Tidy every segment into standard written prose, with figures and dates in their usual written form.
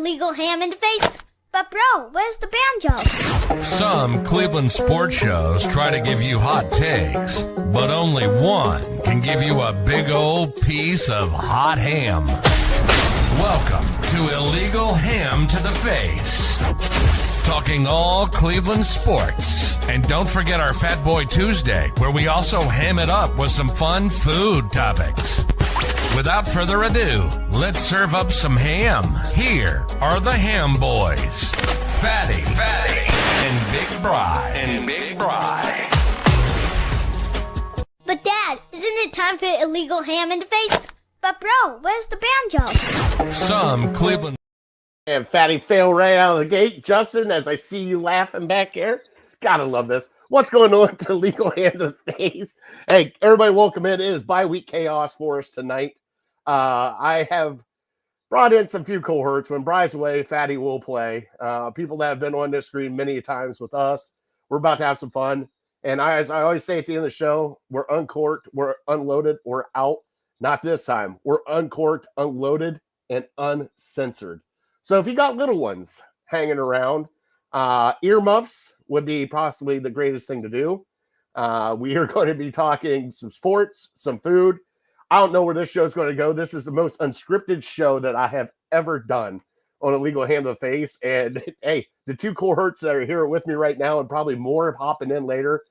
illegal ham in the face. But bro, where's the banjo? Some Cleveland sports shows try to give you hot takes, but only one can give you a big old piece of hot ham. Welcome to Illegal Ham to the Face. Talking all Cleveland sports. And don't forget our Fat Boy Tuesday, where we also ham it up with some fun food topics. Without further ado, let's serve up some ham. Here are the Ham Boys, Fatty, and Big Bry. But Dad, isn't it time for illegal ham in the face? But bro, where's the banjo? Some Cleveland... And Fatty fail right out of the gate. Justin, as I see you laughing back here, gotta love this. What's going on to Legal Hand to the Face? Hey, everybody, welcome in. It is bye-week chaos for us tonight. I have brought in some few cohorts. When Bry's away, Fatty will play. People that have been on this screen many times with us. We're about to have some fun. And as I always say at the end of the show, we're uncorked, we're unloaded, we're out. Not this time. We're uncorked, unloaded, and uncensored. So if you got little ones hanging around, earmuffs would be possibly the greatest thing to do. We are going to be talking some sports, some food. I don't know where this show is going to go. This is the most unscripted show that I have ever done on Illegal Hand to the Face. And hey, the two cohorts that are here with me right now and probably more hopping in later.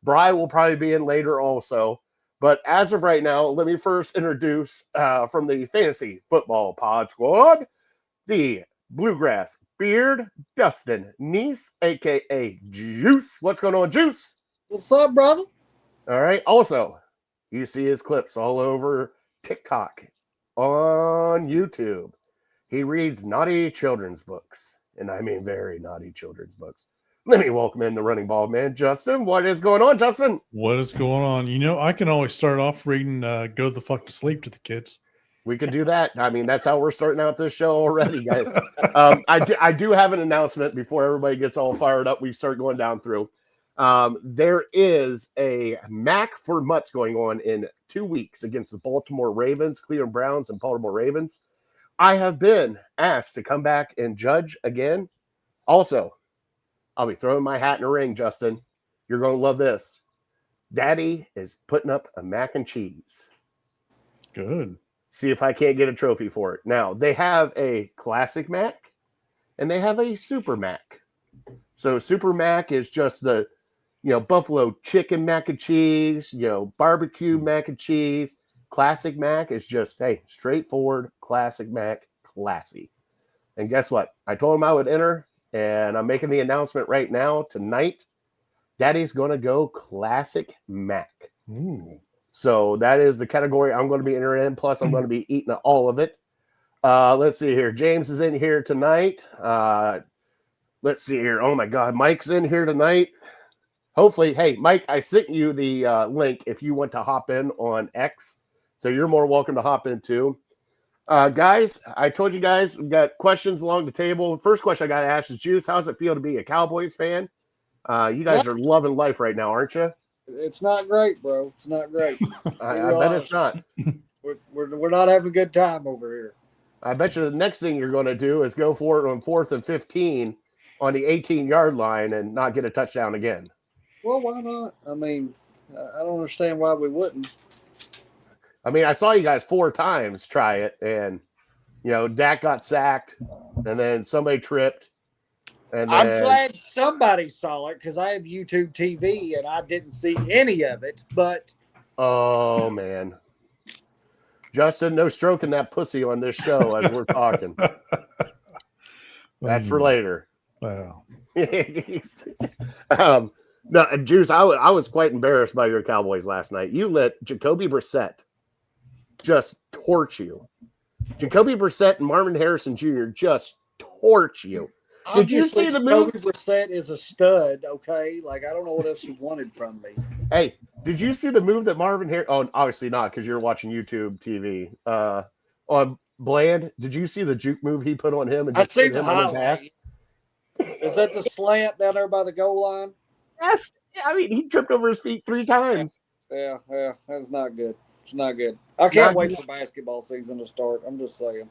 Bri will probably be in later also. But as of right now, let me first introduce from the Fantasy Football Pod Squad, the Bluegrass Beard, Dustin Neese, a.k.a. Juice. What's going on, Juice? What's up, brother? All right. Also, you see his clips all over TikTok, on YouTube. He reads naughty children's books, and I mean very naughty children's books. Let me welcome in the running ball man, Justin. What is going on, Justin? What is going on? You know, I can always start off reading Go the Fuck to Sleep to the kids. We could do that. I mean, that's how we're starting out this show already, guys. I do have an announcement before everybody gets all fired up. We start going down through. There is a Mac for Mutts going on in 2 weeks against the Baltimore Ravens, Cleveland Browns, and Baltimore Ravens. I have been asked to come back and judge again. Also, I'll be throwing my hat in the ring, Justin. You're going to love this. Daddy is putting up a mac and cheese. Good. See if I can't get a trophy for it. Now, they have a classic mac and they have a super mac. So super mac is just the, buffalo chicken mac and cheese, barbecue mac and cheese. Classic mac is just, hey, straightforward classic mac, classy. And guess what? I told him I would enter, and I'm making the announcement right now. Tonight, Daddy's going to go classic mac. Ooh. So that is the category I'm going to be entering in. Plus, I'm going to be eating all of it. Let's see here. James is in here tonight. Let's see here. Oh, my God. Mike's in here tonight. Hopefully. Hey, Mike, I sent you the link if you want to hop in on X. So you're more welcome to hop in too. Guys, I told you guys we've got questions along the table. First question I got to ask is, Juice, how does it feel to be a Cowboys fan? You guys are loving life right now, aren't you? It's not great, bro. It's not great. I bet it's not. We're not having a good time over here. I bet you the next thing you're going to do is go for it on 4th and 15 on the 18-yard line and not get a touchdown again. Well, why not? I mean, I don't understand why we wouldn't. I mean, I saw you guys 4 times try it, and, Dak got sacked, and then somebody tripped. And then... I'm glad somebody saw it because I have YouTube TV, and I didn't see any of it, but... Oh, man. Justin, no stroking that pussy on this show as we're talking. That's for later. Wow. No, Juice, I was quite embarrassed by your Cowboys last night. You let Jacoby Brissett just torch you. Jacoby Brissett and Marvin Harrison Jr. just torch you. Did you see the move? Jacoby Brissett is a stud, okay? Like, I don't know what else you wanted from me. Hey, did you see the move that Marvin Harrison... Oh, obviously not, because you're watching YouTube TV. On Bland, did you see the juke move he put on him? And just I see put the him on his ass? highlight. Is that the slant down there by the goal line? Yes. I mean, he tripped over his feet 3 times. Yeah, that's not good. It's not good. I can't wait for basketball season to start. I'm just saying.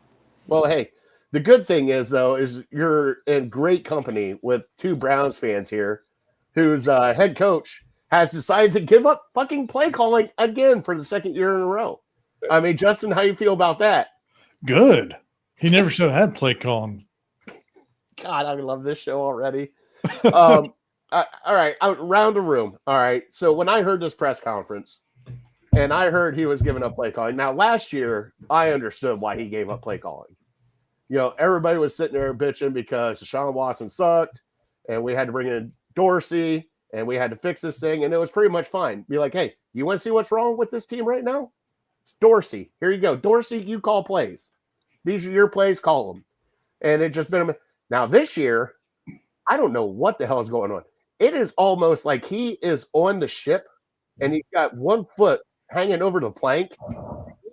Well, hey, The good thing is, though, is you're in great company with two Browns fans here whose head coach has decided to give up fucking play calling again for the second year in a row. I mean, Justin, how you feel about that? Good. He never should have had play calling. God, I love this show already. All right, around the room. All right, so when I heard this press conference and I heard he was giving up play calling, now last year I understood why he gave up play calling. You know, everybody was sitting there bitching because Deshaun Watson sucked and we had to bring in Dorsey and we had to fix this thing, and it was pretty much fine. Be like, hey, you want to see what's wrong with this team right now? It's Dorsey. Here you go. Dorsey, you call plays. These are your plays, call them. And it just been now this year, I don't know what the hell is going on. It is almost like he is on the ship and he's got one foot hanging over the plank.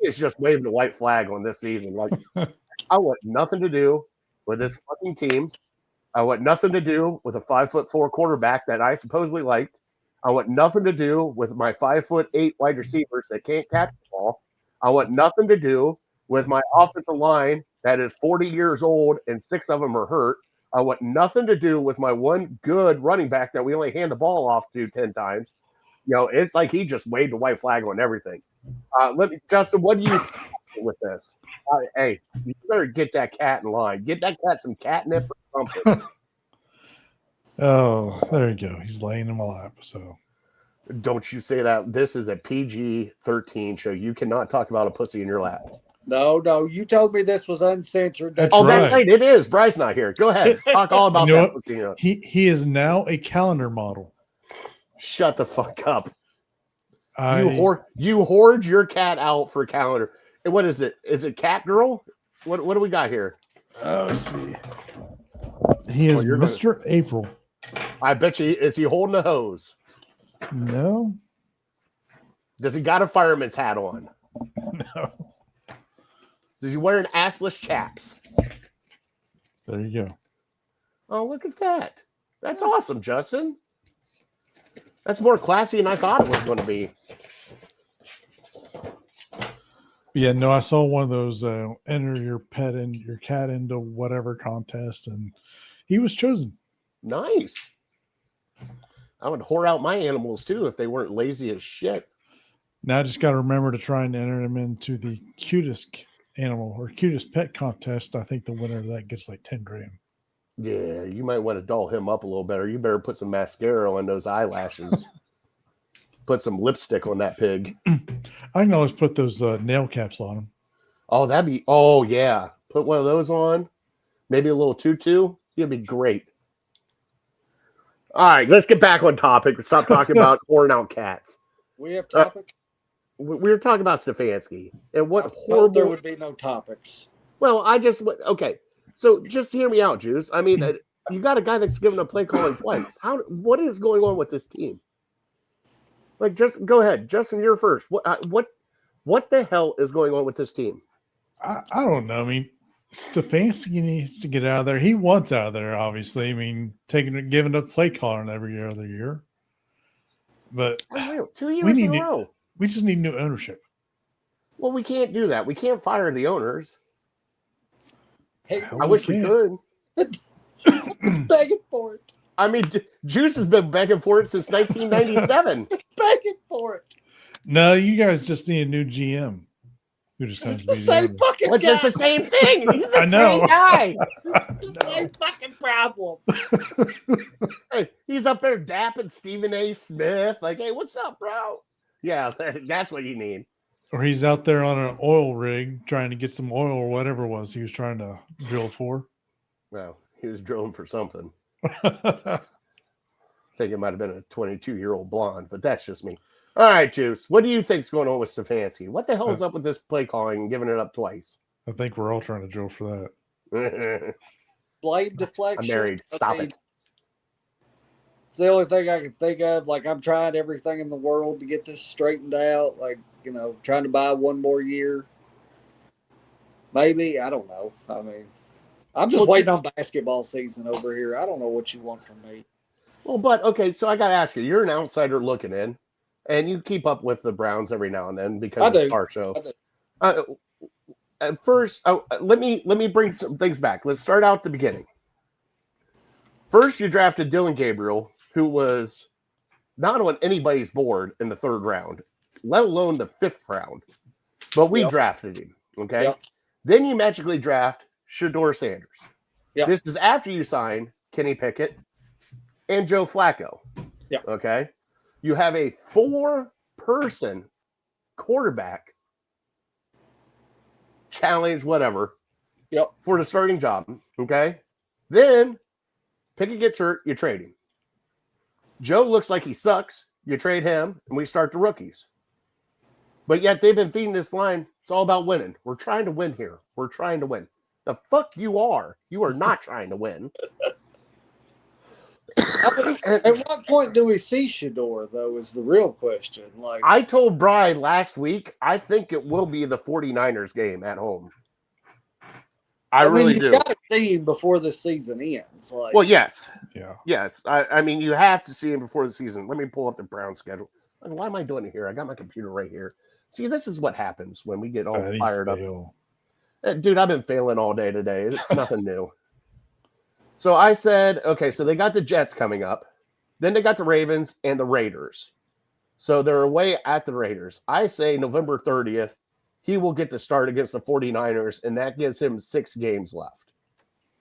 He is just waving the white flag on this season. Like, I want nothing to do with this fucking team. I want nothing to do with a 5'4" quarterback that I supposedly liked. I want nothing to do with my 5'8" wide receivers that can't catch the ball. I want nothing to do with my offensive line that is 40 years old and 6 of them are hurt. I want nothing to do with my one good running back that we only hand the ball off to 10 times. You know, it's like he just waved the white flag on everything. Justin, what do you think with this? Hey, you better get that cat in line. Get that cat some catnip or something. Oh, there you go. He's laying in my lap. So Don't you say that. This is a PG-13 show. You cannot talk about a pussy in your lap. No, you told me this was uncensored. That's That's right. right. It is. Bryce not here. Go ahead. Talk all about You know that what? pussy. He is now a calendar model. Shut the fuck up. I, You hoard your cat out for calendar. And what is it? Is it Cat Girl? What do we got here? let's see. He is you're Mr. April. I bet you is he holding a hose? No. Does he got a fireman's hat on? No. Does he wear an assless chaps? There you go. Oh, look at that. That's awesome, Justin. That's more classy than I thought it was going to be. Yeah, no, I saw one of those enter your cat into whatever contest, and he was chosen. Nice. I would whore out my animals too if they weren't lazy as shit. Now I just got to remember to try and enter him into the cutest animal or cutest pet contest. I think the winner of that gets like 10 grand. Yeah, you might want to doll him up a little better. You better put some mascara on those eyelashes. Put some lipstick on that pig. I can always put those nail caps on him. Oh, yeah. Put one of those on. Maybe a little tutu. It'd be great. All right, let's get back on topic. Stop talking about whoring out cats. We have topic. We were talking about Stefanski and what I thought horrible. there would be no topics. Well, okay. So just hear me out, Juice. I mean, you got a guy that's given a play calling twice. What is going on with this team? Like, just go ahead, Justin. You're first. What the hell is going on with this team? I don't know. I mean, Stefanski needs to get out of there. He wants out of there, obviously. I mean, giving up play calling every other year. But 2 years in a row. We just need new ownership. Well, we can't do that. We can't fire the owners. Hey, I wish we could. begging for it. I mean, Juice has been begging for it since 1997. Begging for it. No, you guys just need a new GM. Who just has It's to the be same the fucking Which guy. is the same thing. He's the I know. same guy. It's the same fucking problem. Hey, he's up there dapping Stephen A. Smith. Like, hey, what's up, bro? Yeah, that's what you need. Or he's out there on an oil rig trying to get some oil or whatever it was he was trying to drill for. Well, he was drilling for something. I think it might have been a 22-year-old blonde, but that's just me. All right, Juice. What do you think's going on with Stefanski? What the hell is up with this play calling and giving it up twice? I think we're all trying to drill for that. Blame deflection. I'm married. Stop I mean, it. It's the only thing I can think of. Like, I'm trying everything in the world to get this straightened out. Like, trying to buy one more year. Maybe. I don't know. I mean, I'm just waiting on basketball season over here. I don't know what you want from me. Well, but, okay, so I got to ask you. You're an outsider looking in, and you keep up with the Browns every now and then because I it's do. our show. I do. first, let me bring some things back. Let's start out the beginning. First, you drafted Dylan Gabriel, who was not on anybody's board in the 3rd round, let alone the 5th round. But we drafted him, okay? Yep. Then you magically draft Shador Sanders. Yep. This is after you sign Kenny Pickett and Joe Flacco. Yep. Okay? You have a 4-person quarterback challenge, whatever, for the starting job, okay? Then Pickett gets hurt, you trade him. Joe looks like he sucks, you trade him, and we start the rookies. But yet they've been feeding this line. It's all about winning. We're trying to win here. We're trying to win. The fuck you are. You are not trying to win. At what point do we see Shador, though, is the real question. Like, I told Brian last week, I think it will be the 49ers game at home. I really do. You got to see him before the season ends. Like, well, yes. Yeah. Yes. I mean, you have to see him before the season. Let me pull up the Brown schedule. Why am I doing it here? I got my computer right here. See, this is what happens when we get all fired up. Dude, I've been failing all day today. It's nothing new. So I said, okay, so they got the Jets coming up. Then they got the Ravens and the Raiders. So they're away at the Raiders. I say November 30th, he will get to start against the 49ers, and that gives him 6 games left.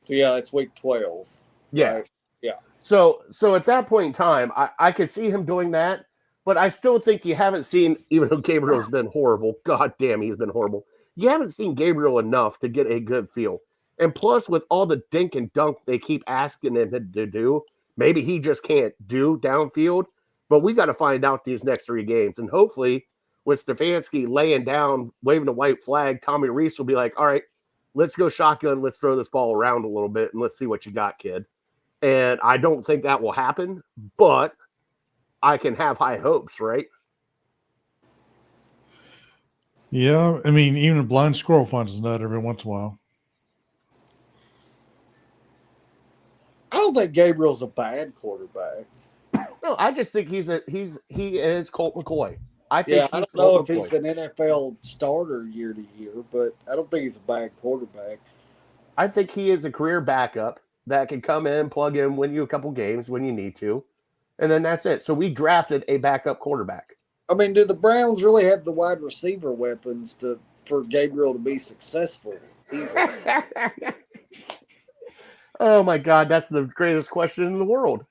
So, yeah, it's week 12. Yeah. Right? Yeah. So at that point in time, I could see him doing that, but I still think you haven't seen, even though Gabriel's been horrible, god damn, he's been horrible. You haven't seen Gabriel enough to get a good feel. And plus, with all the dink and dunk they keep asking him to do, maybe he just can't do downfield. But we got to find out these next 3 games. And hopefully, with Stefanski laying down, waving a white flag, Tommy Reese will be like, all right, let's go shotgun. Let's throw this ball around a little bit, and let's see what you got, kid. And I don't think that will happen, but I can have high hopes, right? Yeah, I mean, even a blind squirrel finds a nut every once in a while. I don't think Gabriel's a bad quarterback. No, I just think he is Colt McCoy. I think I don't know if he's an NFL starter year to year, but I don't think he's a bad quarterback. I think he is a career backup that can come in, plug in, win you a couple games when you need to, and then that's it. So we drafted a backup quarterback. I mean, do the Browns really have the wide receiver weapons for Gabriel to be successful? Oh my God, that's the greatest question in the world.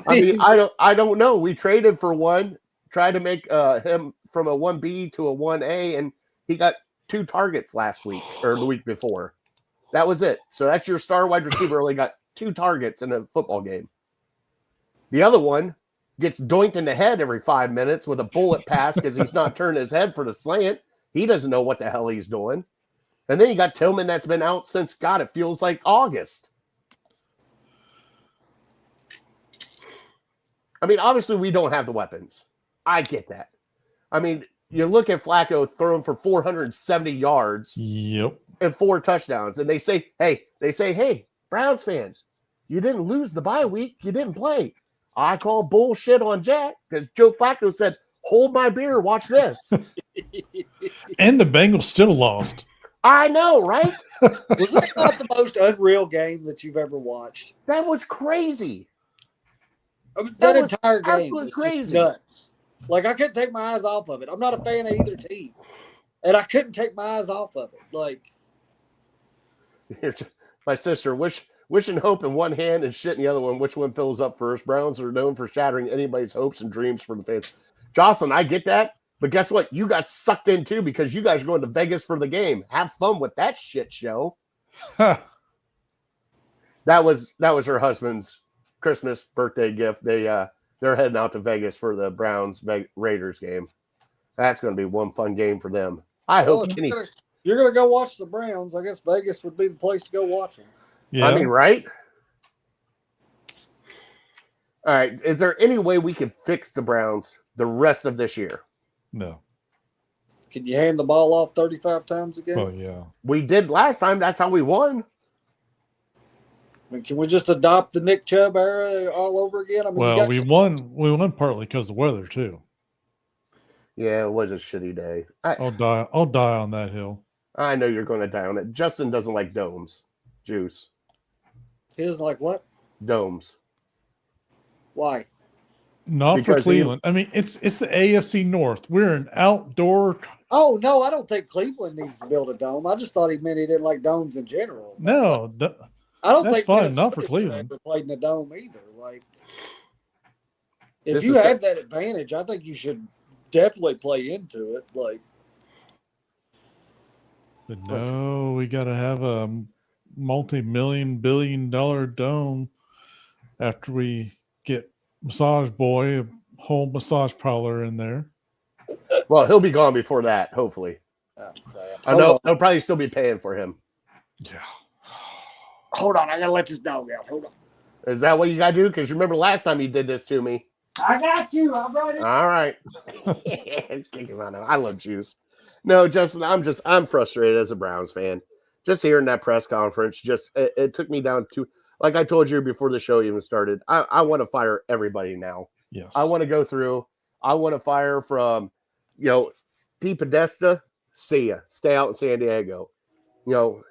I mean, I don't know. We traded for one, tried to make him from a 1B to a 1A, and he got 2 targets last week or the week before. That was it. So that's your star wide receiver only got 2 targets in a football game. The other one gets doinked in the head every 5 minutes with a bullet pass because he's not turning his head for the slant. He doesn't know what the hell he's doing. And then you got Tillman that's been out since, God, it feels like August. I mean, obviously we don't have the weapons. I get that. I mean, you look at Flacco throwing for 470 yards and 4 touchdowns, and they say, hey, Browns fans, you didn't lose the bye week. You didn't play. I call bullshit on Jack because Joe Flacco said, hold my beer, watch this. And the Bengals still lost. I know, right? Was that not the most unreal game that you've ever watched? That was crazy. I mean, that entire game was crazy. Nuts. Like, I couldn't take my eyes off of it. I'm not a fan of either team. And I couldn't take my eyes off of it. Like, my sister, wishing hope in one hand and shit in the other one. Which one fills up first? Browns are known for shattering anybody's hopes and dreams for the fans. Jocelyn, I get that. But guess what? You got sucked in too because you guys are going to Vegas for the game. Have fun with that shit show. That was her husband's Christmas birthday gift. They're heading out to Vegas for the Browns Raiders game. That's going to be one fun game for them. I hope Kenny. You're going to go watch the Browns. I guess Vegas would be the place to go watch them. Yeah. I mean, right? All right. Is there any way we can fix the Browns the rest of this year? No. Can you hand the ball off 35 times again? Oh, yeah. We did last time. That's how we won. I mean, can we just adopt the Nick Chubb era all over again? I mean, well, we won partly because of the weather, too. Yeah, it was a shitty day. I'll die on that hill. I know you're going to die on it. Justin doesn't like domes. Juice. He doesn't like what? Domes. Why? Not Because for Cleveland. I mean, it's the AFC North. We're an outdoor. Oh no, I don't think Cleveland needs to build a dome. I just thought he meant he didn't like domes in general. No, I don't that's think fine. Minnesota Not for should Cleveland. ever played in a dome either. Like, if This you is have that advantage, I think you should definitely play into it. Like, But no, we got to have a multi-billion dome after we get Massage Boy, a whole massage parlor in there. Well, he'll be gone before that, hopefully. oh crap! I Hold know on, they'll probably still be paying for him. Yeah. hold on. I gotta let this dog out. Hold on. Is that what you got to do? Because remember last time you did this to me. I got you. I'm ready. All right. Kick him out now. I love Juice. No, Justin, I'm frustrated as a Browns fan. Just hearing that press conference, it took me down to, like I told you before the show even started, I want to fire everybody now. Yes. I want to go through. I want to fire from, D Podesta, see ya. Stay out in San Diego.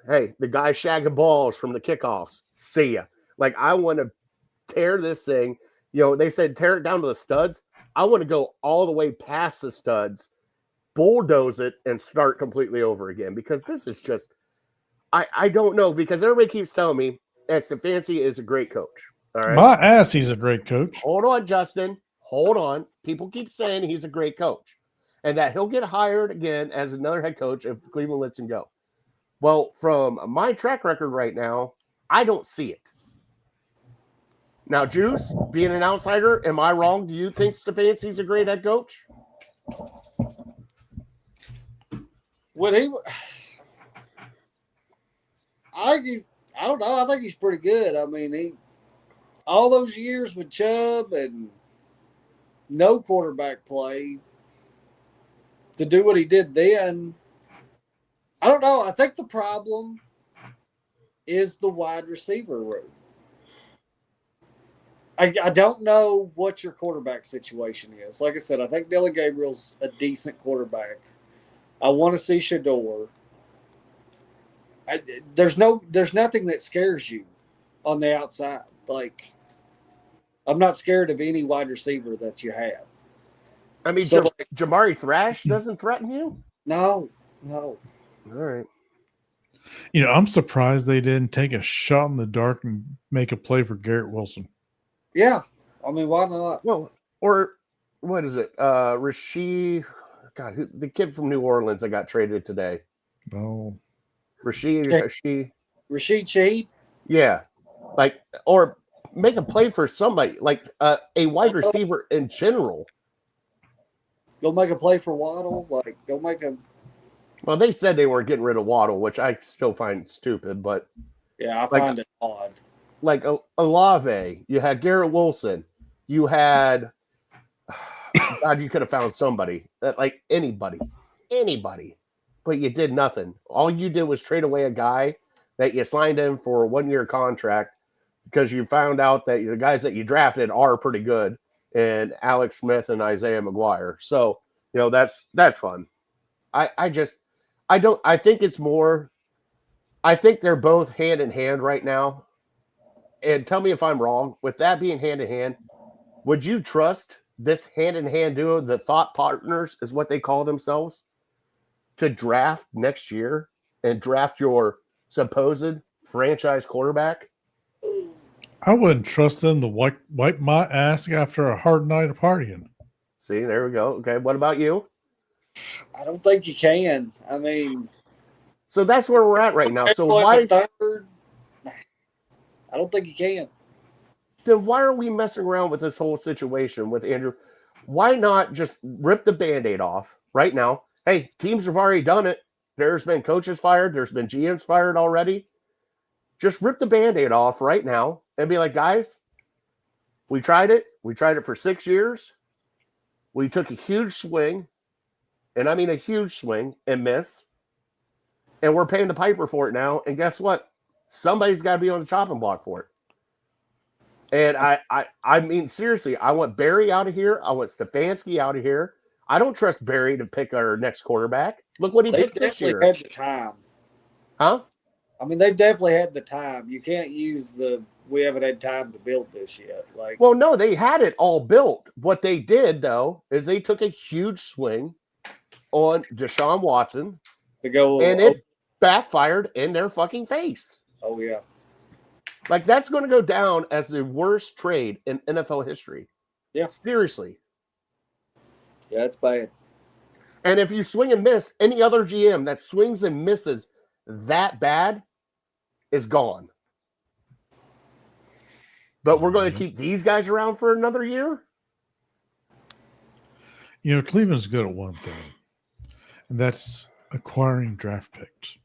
Hey, the guy shagging balls from the kickoffs, see ya. Like, I want to tear this thing. They said tear it down to the studs. I want to go all the way past the studs, bulldoze it, and start completely over again, because this is just, I don't know, because everybody keeps telling me that Stefanski is a great coach. All right. My ass, he's a great coach. Hold on, Justin. Hold on. People keep saying he's a great coach and that he'll get hired again as another head coach if Cleveland lets him go. Well, from my track record right now, I don't see it. Now, Juice, being an outsider, am I wrong? Do you think Stefanski's a great head coach? When he, I don't know. I think he's pretty good. I mean, all those years with Chubb and no quarterback play to do what he did then. I don't know. I think the problem is the wide receiver room. I don't know what your quarterback situation is. Like I said, I think Dylan Gabriel's a decent quarterback. I want to see Shador. There's nothing that scares you on the outside. Like, I'm not scared of any wide receiver that you have. I mean, So, Jamari Thrash doesn't threaten you? No. All right. I'm surprised they didn't take a shot in the dark and make a play for Garrett Wilson. Yeah. I mean, why not? Well, or what is it? Rasheed, God, the kid from New Orleans that got traded today. No. Rasheed. Rashid Shaheed? Yeah. Like, or make a play for somebody, like a wide receiver in general. Go make a play for Waddle. Like, go make a. Well, they said they weren't getting rid of Waddle, which I still find stupid, but Yeah, I find it odd. like Olave, you had Garrett Wilson, you had God, you could have found somebody that, like, anybody, but you did nothing. All you did was trade away a guy that you signed in for a 1-year contract because you found out that the guys that you drafted are pretty good, and Alex Smith and Isaiah McGuire. So, that's fun. I think it's more, I think they're both hand in hand right now. And tell me if I'm wrong. With that being hand in hand, would you trust this hand in hand duo, the thought partners is what they call themselves, to draft next year and draft your supposed franchise quarterback? I wouldn't trust them to wipe my ass after a hard night of partying. See, there we go. Okay, what about you? I don't think you can. I mean, so that's where we're at right now. So why? Third, I don't think you can. Then why are we messing around with this whole situation with Andrew? Why not just rip the Band-Aid off right now? Hey, teams have already done it. There's been coaches fired. There's been GMs fired already. Just rip the Band-Aid off right now and be like, guys, we tried it. We tried it for 6 years. We took a huge swing, and I mean a huge swing, and miss. And we're paying the piper for it now. And guess what? Somebody's got to be on the chopping block for it. And I mean, seriously, I want Barry out of here. I want Stefanski out of here. I don't trust Barry to pick our next quarterback. Look what he They picked this definitely year. had the time. Huh? I mean, they've definitely had the time. You can't use we haven't had time to build this yet. Like, Well, no, they had it all built. What they did, though, is they took a huge swing on Deshaun Watson, to go, and it backfired in their fucking face. oh yeah. Like, that's going to go down as the worst trade in NFL history. Yeah. Seriously. Yeah, it's bad. And if you swing and miss, any other GM that swings and misses that bad is gone. But we're going to keep these guys around for another year? You know, Cleveland's good at one thing, and that's acquiring draft picks.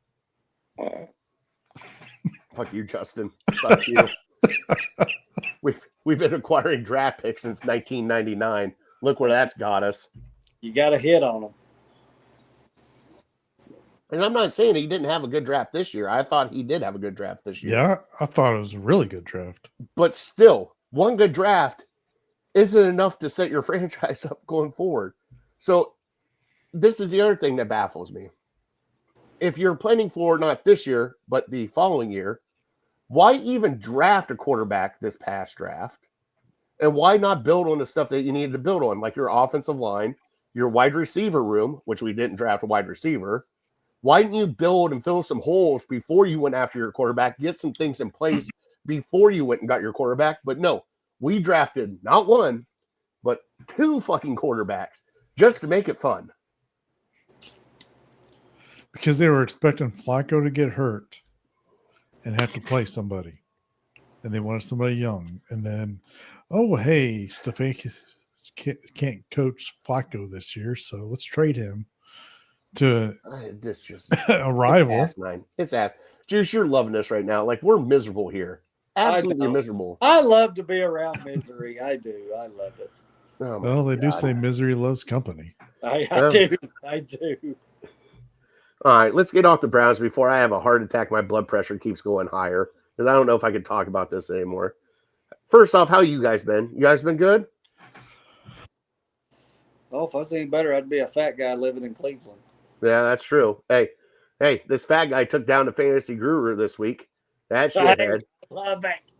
Fuck you, Justin. Fuck you. We've been acquiring draft picks since 1999. Look where that's got us. You got to hit on them. And I'm not saying he didn't have a good draft this year. I thought he did have a good draft this year. Yeah, I thought it was a really good draft. But still, one good draft isn't enough to set your franchise up going forward. So this is the other thing that baffles me. If you're planning for not this year, but the following year, why even draft a quarterback this past draft? And why not build on the stuff that you needed to build on, like your offensive line, your wide receiver room, which we didn't draft a wide receiver. Why didn't you build and fill some holes before you went after your quarterback, get some things in place before you went and got your quarterback? But no, we drafted not one, but two fucking quarterbacks just to make it fun. Because they were expecting Flacco to get hurt and have to play somebody. And they wanted somebody young. And then, oh, hey, Stefanski can't coach Flacco this year, so let's trade him to This just a rival. It's ass. Juice, you're loving this right now. Like, we're miserable here. Absolutely miserable. I love to be around misery. I do. I love it. Oh Well, they do say misery loves company. I do. I do. All right, let's get off the Browns before I have a heart attack. My blood pressure keeps going higher because I don't know if I can talk about this anymore. First off, how you guys been? You guys been good? Oh, if I was any better, I'd be a fat guy living in Cleveland. Yeah, that's true. Hey, this fat guy took down the fantasy guru this week. That shithead. Love it.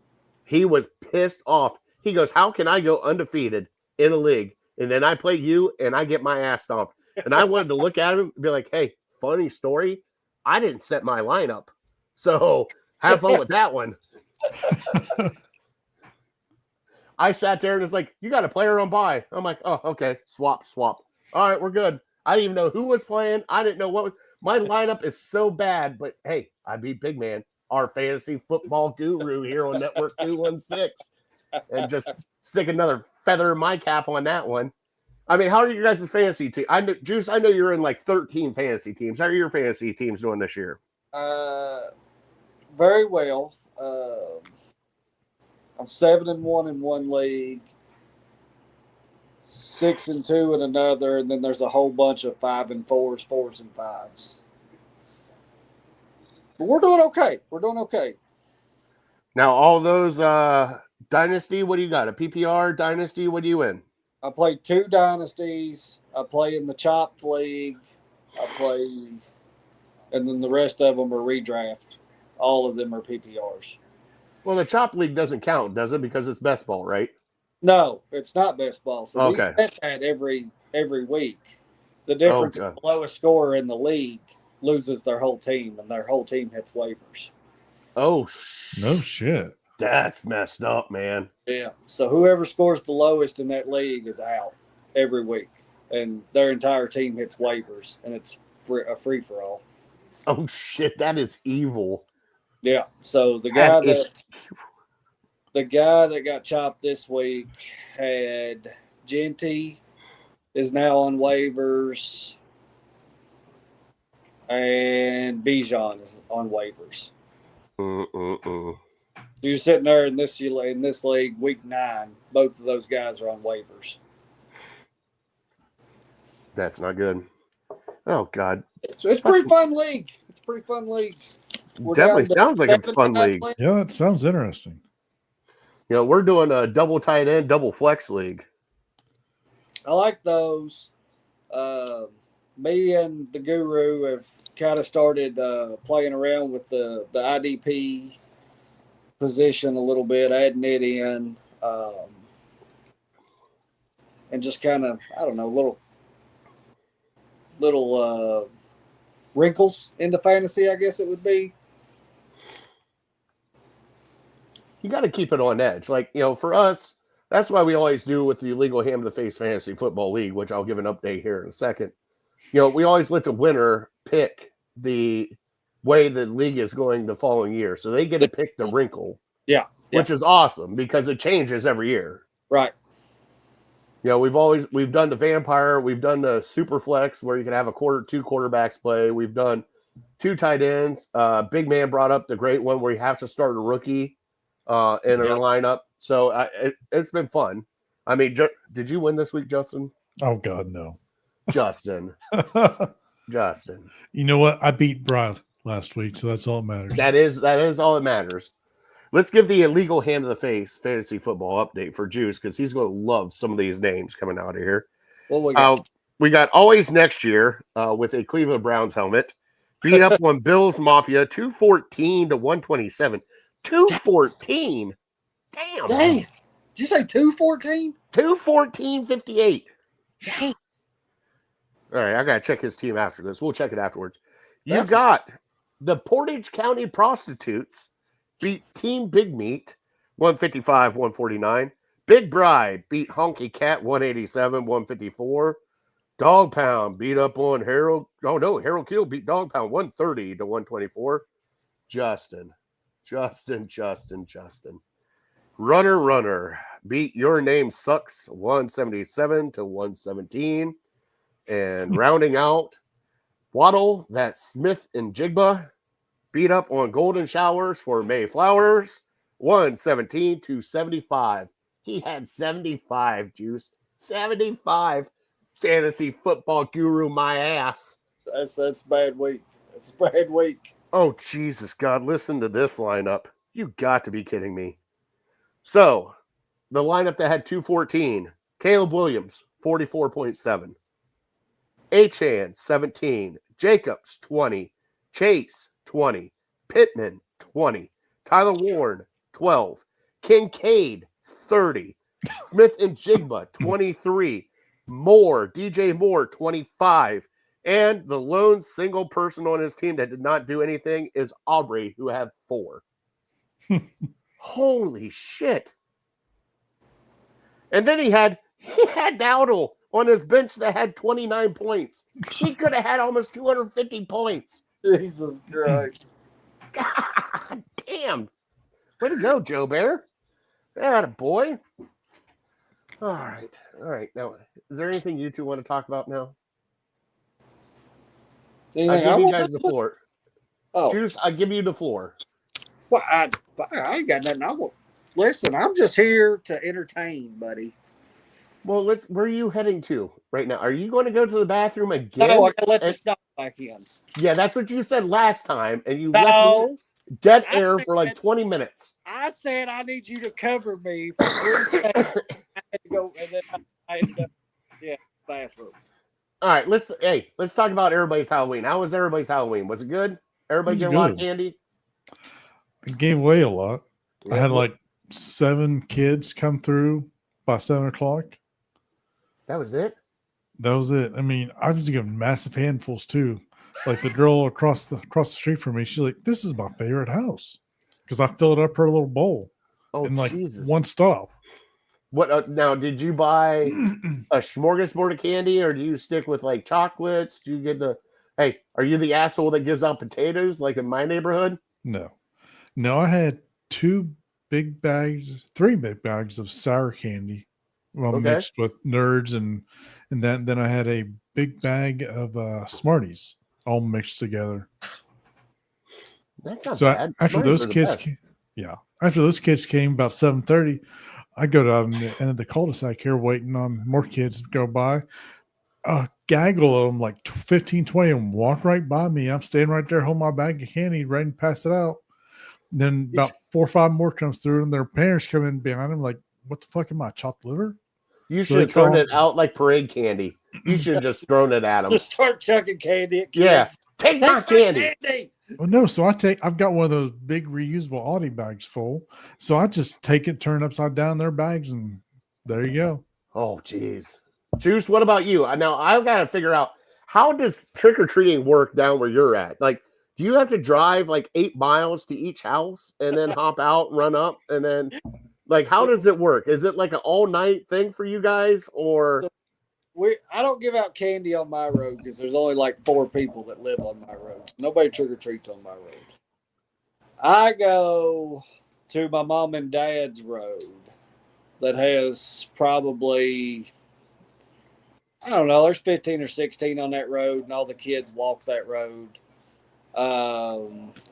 He was pissed off. He goes, how can I go undefeated in a league? And then I play you and I get my ass stomped. And I wanted to look at him and be like, hey, funny story. I didn't set my lineup. So have fun with that one. I sat there and it's like, you got a player on bye. I'm like, oh, okay. Swap. All right, we're good. I didn't even know who was playing. I didn't know what was. My lineup is so bad, but hey, I beat Big Man, our fantasy football guru here on Network 216, and just stick another feather in my cap on that one. I mean, how are you guys' fantasy team? Juice, I know you're in like 13 fantasy teams. How are your fantasy teams doing this year? Very well. I'm 7-1 in one league, 6-2 in another, and then there's a whole bunch of 5 and 4s, 4s and 5s. But we're doing okay. Now, all those Dynasty, what do you got? A PPR Dynasty, what do you in? I play 2 dynasties. I play in the Chopped League. And then the rest of them are redraft. All of them are PPRs. Well, the Chop League doesn't count, does it? Because it's best ball, right? No, it's not best ball. So we Okay. set that every week. The difference is the lowest scorer in the league loses their whole team, and their whole team hits waivers. Oh, No shit. That's messed up, man. Yeah. So whoever scores the lowest in that league is out every week, and their entire team hits waivers, and it's a free for all. Oh shit, that is evil. Yeah. So the guy that got chopped this week had Genty is now on waivers, and Bijan is on waivers. You're sitting there in this league, week 9. Both of those guys are on waivers. That's not good. Oh God, So it's a pretty fun league. We're definitely down to sounds like a 7 fun guys league. left. Yeah, that sounds interesting. You know, we're doing a double tight end, double flex league. I like those. Me and the Guru have kind of started playing around with the IDP position a little bit, adding it in, and just kind of, I don't know, little wrinkles into fantasy, I guess it would be. You got to keep it on edge. Like, for us, that's why we always do with the Illegal Ham to the Face Fantasy Football League, which I'll give an update here in a second. We always let the winner pick the way the league is going the following year. So they get to pick the wrinkle. Yeah. Which is awesome because it changes every year. Right. We've done the vampire, we've done the super flex where you can have two quarterbacks play. We've done 2 tight ends. Big Man brought up the great one where you have to start a rookie in our lineup. So it's been fun. I mean, did you win this week, Justin? Oh God, no. Justin. Justin. You know what? I beat Brad last week, so that's all that matters. That is all that matters. Let's give the Illegal Hand to the Face fantasy football update for Juice because he's going to love some of these names coming out of here. Well, we got Always Next Year with a Cleveland Browns helmet. Beat up on Bills Mafia 214 to 127. 214. Damn. Did you say 214? 214.58. Dang. All right, I got to check his team after this. We'll check it afterwards. You got the Portage County Prostitutes beat Team Big Meat 155-149. Big Bride beat Honky Cat 187-154. Dog Pound beat up on Harold. Oh no, Harold Kill beat Dog Pound 130 to 124. Justin. Runner beat Your Name Sucks 177 to 117. And rounding out, Waddle, that Smith and Jigba beat up on Golden Showers for Mayflowers 117 to 75. He had 75, Juice. 75. Fantasy football guru, my ass. That's bad week. That's a bad week. Oh, Jesus, God, listen to this lineup. You got to be kidding me. So, the lineup that had 214, Caleb Williams, 44.7. Achan, 17. Jacobs, 20. Chase, 20. Pittman, 20. Tyler Warren, 12. Kincaid, 30. Smith and Jigba, 23. DJ Moore, 25. And the lone single person on his team that did not do anything is Aubrey, who had 4. Holy shit. And then he had Dowdle on his bench that had 29 points. He could have had almost 250 points. Jesus Christ. God damn. Way to go, Joe Bear. Atta boy. All right. Now, is there anything you two want to talk about now? I give you guys the floor. Oh. Juice, I give you the floor. Well, I ain't got nothing. Listen, I'm just here to entertain, buddy. Well, where are you heading to right now? Are you going to go to the bathroom again? No, I gotta let the stuff back in. Yeah, that's what you said last time, and you left me dead air for like 20 minutes. I said I need you to cover me for 3 seconds. I had to go, and then I ended up, bathroom. All right, let's talk about everybody's Halloween. How was everybody's Halloween? Was it good? Everybody get a lot of candy? I gave away a lot. Yeah. I had like 7 kids come through by 7 o'clock. That was it? That was it. I mean, I was giving massive handfuls too. Like the girl across the street from me, she's like, "This is my favorite house," because I filled up her little bowl in like Jesus. one stop. What now? Did you buy a smorgasbord of candy, or do you stick with like chocolates? Do you get the? Hey, are you the asshole that gives out potatoes like in my neighborhood? No. I had 3 big bags of sour candy, mixed with Nerds and then I had a big bag of Smarties all mixed together. That's not so bad. After those kids came about 7:30, I go down the end of the cul-de-sac here waiting on more kids to go by. A gaggle of them, like 15, 20 of them, walk right by me. I'm standing right there holding my bag of candy, ready to pass it out. Then about 4 or 5 more comes through, and their parents come in behind them like, "What the fuck am I, chopped liver?" You should have thrown it out like parade candy. You should have just thrown it at them. Just start chucking candy at kids. Yeah. Take my candy. Well, no, so I've got one of those big reusable Audi bags full. So I just take it, turn it upside down their bags, and there you go. Oh, geez. Juice, what about you? Now, I've got to figure out, how does trick-or-treating work down where you're at? Like, do you have to drive like 8 miles to each house and then hop out, run up, and then, like, how does it work? Is it like an all-night thing for you guys, or? I don't give out candy on my road because there's only like 4 people that live on my road. So nobody trick-or-treats on my road. I go to my mom and dad's road that has probably, I don't know, there's 15 or 16 on that road, and all the kids walk that road.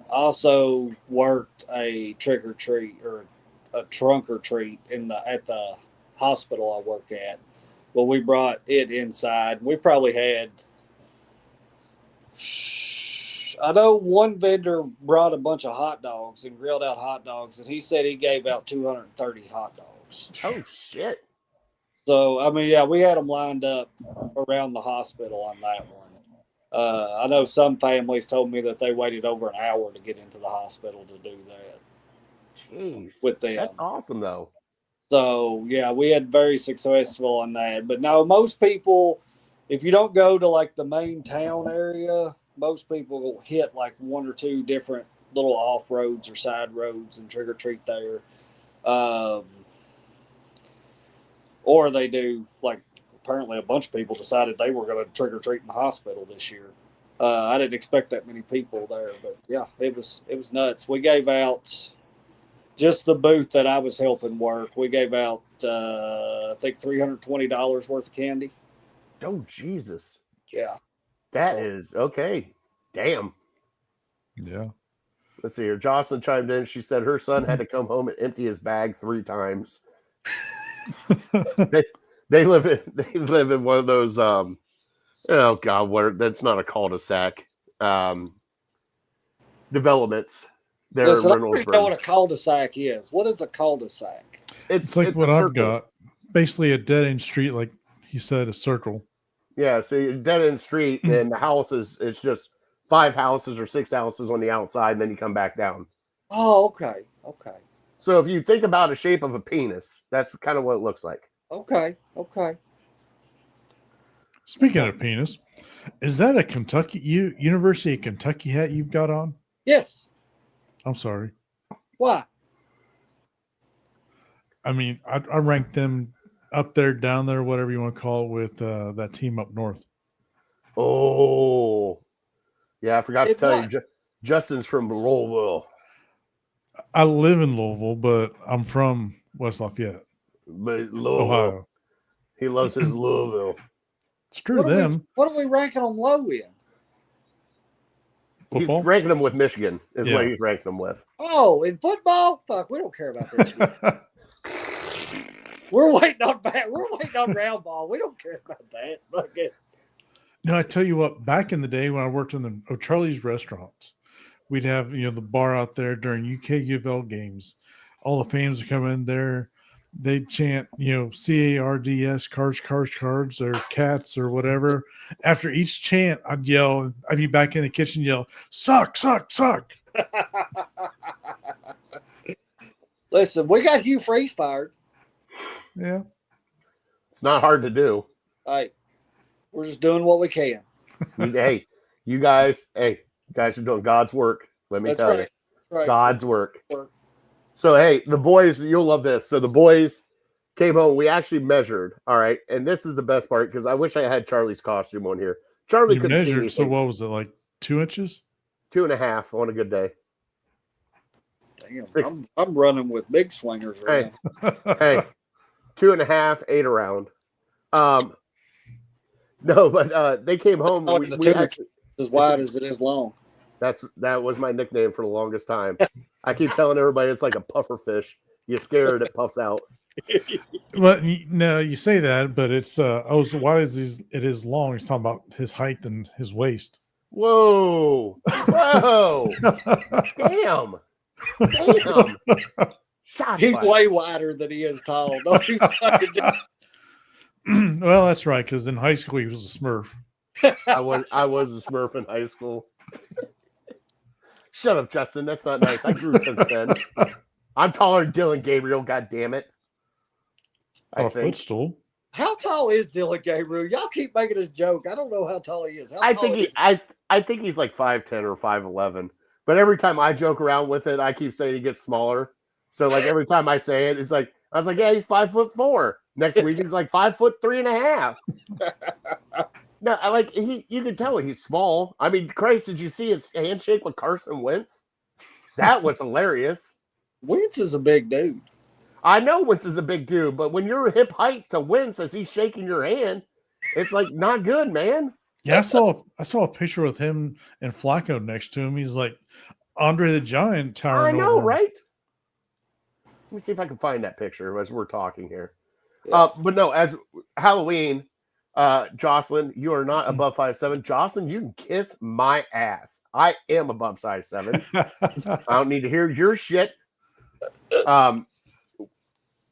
Also worked a trick-or-treat or a trunk-or-treat at the hospital I work at. Well, we brought it inside. We probably had, I know one vendor brought a bunch of hot dogs and grilled out hot dogs, and he said he gave out 230 hot dogs. Oh, shit. So, I mean, yeah, we had them lined up around the hospital on that one. I know some families told me that they waited over an hour to get into the hospital to do that. Jeez. With them. That's awesome, though. So, yeah, we had very successful on that. But no, most people, if you don't go to like the main town area, most people will hit like 1 or 2 different little off roads or side roads and trick or treat there. Or they do, like, apparently a bunch of people decided they were going to trick or treat in the hospital this year. I didn't expect that many people there, but yeah, it was nuts. We gave out, just the booth that I was helping work, we gave out, I think $320 worth of candy. Oh, Jesus. Yeah. That is, okay. Damn. Yeah. Let's see here. Jocelyn chimed in. She said her son had to come home and empty his bag 3 times. they live in one of those, oh, God, that's not a cul-de-sac. Developments. Listen, I don't even know what a cul-de-sac is. What is a cul-de-sac? It's like what I've got. Basically a dead-end street, like he said, a circle. Yeah, so you're dead-end street, and the houses, it's just 5 houses or 6 houses on the outside, and then you come back down. Oh, okay. Okay. So if you think about a shape of a penis, that's kind of what it looks like. Okay. Okay. Speaking of penis, is that a University of Kentucky hat you've got on? Yes. I'm sorry. Why? I mean, I rank them up there, down there, whatever you want to call it, with that team up north. Oh, yeah. I forgot to tell you, Justin's from Louisville. I live in Louisville, but I'm from West Lafayette. But Louisville. Ohio. He loves his Louisville. Screw them. What are we ranking them low in? Football? He's ranking them with Michigan, is what he's ranking them with. Oh, in football? Fuck, we don't care about this shit. We're waiting on round ball. We don't care about that. Okay. No, I tell you what, back in the day when I worked in the O'Charlie's restaurants, we'd have, the bar out there during UK UofL games. All the fans would come in there. They'd chant, CARDS, cards, or cats, or whatever. After each chant, I'd yell, I'd be back in the kitchen, yell, suck, suck, suck. Listen, we got Hugh Freeze fired. Yeah. It's not hard to do. Hey, we're just doing what we can. Hey, you guys are doing God's work. Let me tell you. Right. God's work. So, hey, the boys, you'll love this. So the boys came home. We actually measured. All right. And this is the best part because I wish I had Charlie's costume on here. Charlie you couldn't see measured, anything. so what was it, like 2 inches? 2.5 on a good day. Damn, I'm running with big swingers right now. Hey, 2.5, 8 around. No, but they came home. We actually, as wide as it is long. That was my nickname for the longest time. I keep telling everybody it's like a puffer fish. You scare it, it puffs out. Well, no, you say that, but it's as wide as it is long. He's talking about his height and his waist. Whoa! Damn! He's way wider than he is tall. Don't you fucking Well, that's right, because in high school he was a Smurf. I was a Smurf in high school. Shut up, Justin. That's not nice. I grew since then. I'm taller than Dylan Gabriel. God damn it! I A think. footstool. How tall is Dylan Gabriel? Y'all keep making this joke. I don't know how tall he is. How I tall think is I think he's like 5'10" or 5'11". But every time I joke around with it, I keep saying he gets smaller. So like every time I say it, it's like I was like, yeah, he's 5'4". Next week he's like 5'3.5". No, I like you can tell he's small. I mean, Christ, did you see his handshake with Carson Wentz? That was hilarious. Wentz is a big dude. I know Wentz is a big dude, but when you're hip height to Wentz as he's shaking your hand, it's like not good, man. Yeah, I saw a picture with him and Flacco next to him. He's like Andre the Giant I towering know, over him. right? Let me see if I can find that picture as we're talking here. Yeah. But no, as Halloween, Jocelyn, you are not above 5'7". Jocelyn, you can kiss my ass. I am above size 7. I don't need to hear your shit.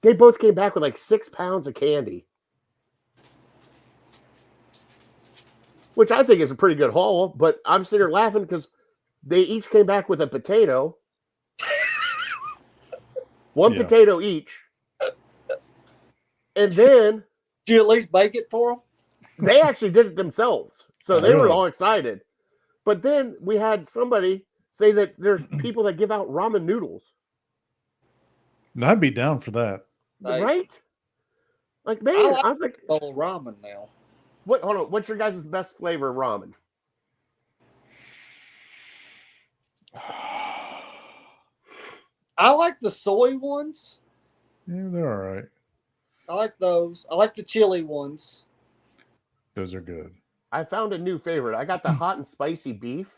They both came back with like 6 pounds of candy, which I think is a pretty good haul. But I'm sitting here laughing because they each came back with a potato, one Yeah. potato each, and then Did you at least bake it for him? they actually did it themselves. So they were Really? all excited. But then we had somebody say that there's people that give out ramen noodles. I'd be down for that. Hey, Right? Like, man, I like I was like, old ramen now. what? Hold on. What's your guys' best flavor of ramen? I like the soy ones. Yeah, they're all right. I like those. I like the chili ones. Those are good. I found a new favorite. I got the hot and spicy beef.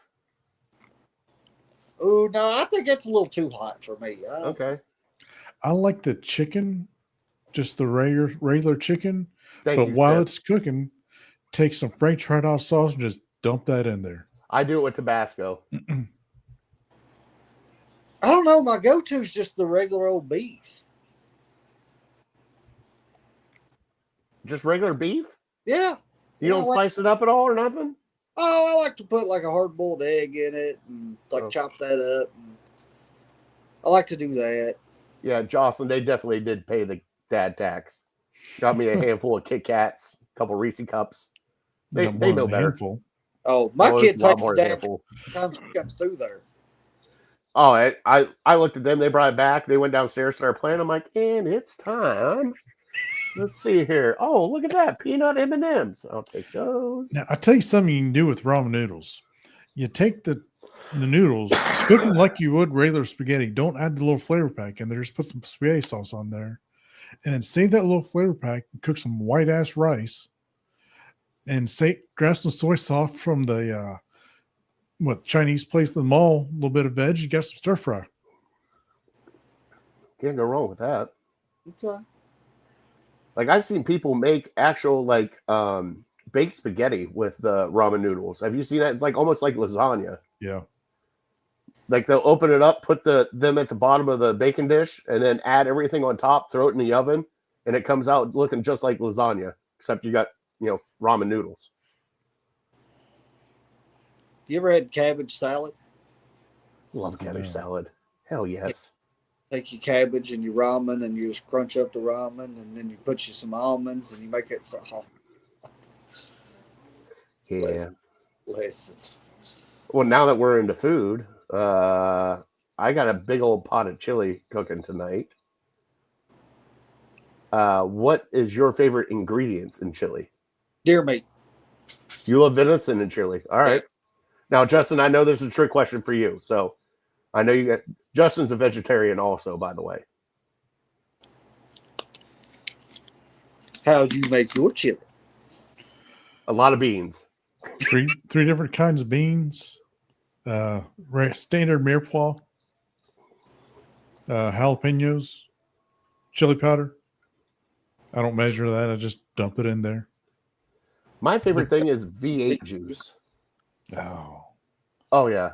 Ooh, no, I think that's a little too hot for me. Okay. I like the chicken, just the regular chicken. Thank but you, while Tiff. it's cooking, take some French fried hot sauce and just dump that in there. I do it with Tabasco. I don't know. My go-to is just the regular old beef. Just regular beef? Yeah. You don't spice it up at all or nothing? Oh, I like to put like a hard-boiled egg in it and like chop that up. I like to do that. Yeah, Jocelyn, they definitely did pay the dad tax. Got me a handful of Kit Kats, a couple Reese cups. They Got more know than a better. handful. Oh, my Oh, kid a lot pays more the than a dad handful. times he comes through there. Oh, I looked at them. They brought it back. They went downstairs, started playing. I'm like, and it's time. Let's see here. Oh, look at that. Peanut M&Ms. I'll take those. Now, I'll tell you something you can do with ramen noodles. You take the noodles, cook them like you would regular spaghetti. Don't add the little flavor pack in there. Just put some spaghetti sauce on there. And then save that little flavor pack and cook some white-ass rice. And grab some soy sauce from the Chinese place in the mall, a little bit of veg. You got some stir fry. Can't go wrong with that. Okay. Like, I've seen people make actual, like, baked spaghetti with the ramen noodles. Have you seen that? It's like almost like lasagna. Yeah. Like, they'll open it up, put them at the bottom of the baking dish, and then add everything on top, throw it in the oven, and it comes out looking just like lasagna, except you got, ramen noodles. You ever had cabbage salad? Love cabbage salad. Hell yes. Take your cabbage and your ramen, and you just crunch up the ramen, and then you put you some almonds, and you make it so. Yeah. Listen. Well, now that we're into food, I got a big old pot of chili cooking tonight. What is your favorite ingredients in chili? Deer meat. You love venison and chili. All right. Now, Justin, I know this is a trick question for you. So I know Justin's a vegetarian also, by the way. How do you make your chili? A lot of beans. Three different kinds of beans. Standard mirepoix. Jalapenos. Chili powder. I don't measure that. I just dump it in there. My favorite thing is V8 juice. Oh, yeah.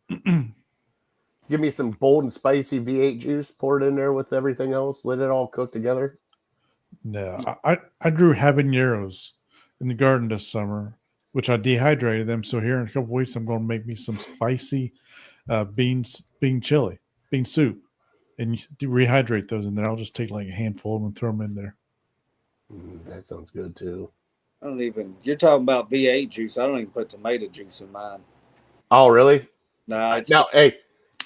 Give me some bold and spicy V8 juice. Pour it in there with everything else. Let it all cook together. No, I grew habaneros in the garden this summer, which I dehydrated them. So here in a couple weeks, I'm going to make me some spicy bean chili, bean soup, and rehydrate those in there. I'll just take like a handful of them and throw them in there. That sounds good too. I don't even. You're talking about V8 juice. I don't even put tomato juice in mine. Oh, really? Nah, it's Now, hey,